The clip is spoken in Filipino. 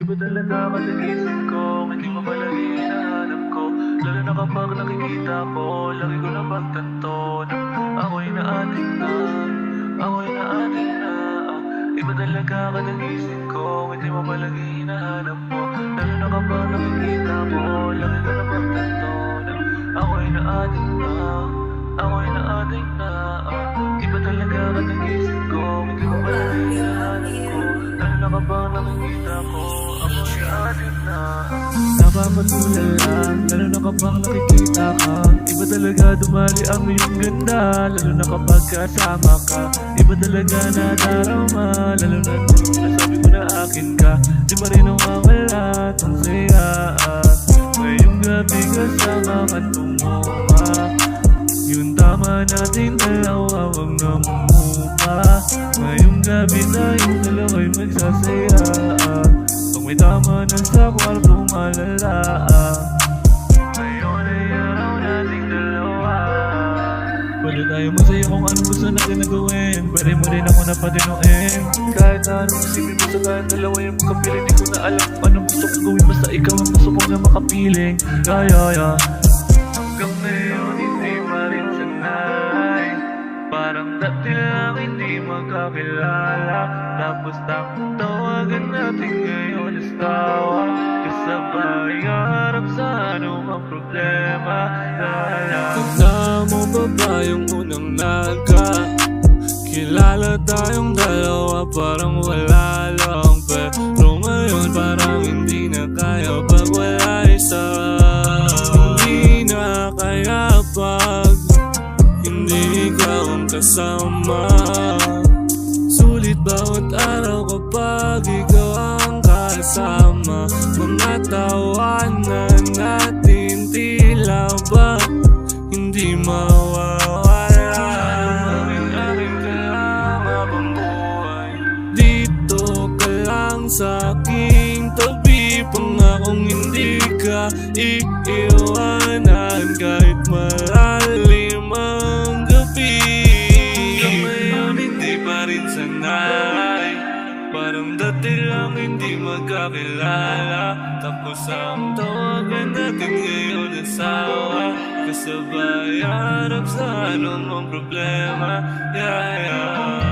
Iba talaga katagising ko, hindi mo palagi hinahanap ko. Lalo na kapag nakikita ko, lagi ko na pagtanto na ako'y naating na, ako'y naating na. Iba talaga katagising ko, hindi mo palagi hinahanap mo. Lalo na kapag nakikita ko, lagi ko na pagtanto na ako'y naating na, ako'y naating na. Iba talaga katagising ko, hindi mo palagi hinahanap ko. Lalo na kapag nakikita ko, ako'y naating na. Napapatulala, lalo na kapag nakikita ka. Iba talaga dumali ang iyong ganda, lalo na kapag kasama ka. Iba talaga nadarama, lalo na nung nasabi ko na akin ka. Di ba rin ang mawala, ang saya. Ngayong gabi kasama ka tumuha. Yung tama natin dalawa, wag na mumupa. Ngayong gabi tayong dalawa'y magsasaya. Pag may tama na sa kwarto malala. Ngayon ay araw nating dalawa. Pwede tayo masaya kung anong gusto natin na gawin. Pwede mo rin ako napatinuin. Kahit na anong isipin mo sa kayong dalawa yung magkapiling. Di ko na alam kung anong gusto kong gawin. Basta ikaw ang gusto kong na makapiling. Yeah. Hanggang ngayon hindi pa rin sanay. Parang dati lang hindi magkakilala. Tapos tawagan natin ngayon asawa. Kasabay harap sa anumang problema. Tanda mo ba ba yung unang kilala tayong dalawa, parang wala lang. Pero ngayon parang hindi na kaya pag wala isa. Hindi na kaya pag hindi ikaw ang kasama. Sulit bawat araw kapag ikaw ang kasama. Mga tawanan natin tila ba hindi mawawala. Aking kailangan habang buhay. Dito ka lang sa aking tabi. Pangakong hindi ka iiwanan kahit malalim ang gabi. Hanggang ngayon hindi pa rin sanay. Parang dati lang hindi magkakilala. Tapos ang tawagan natin ngayon asawa. Kasabay harap sa anumang problema. Yeah.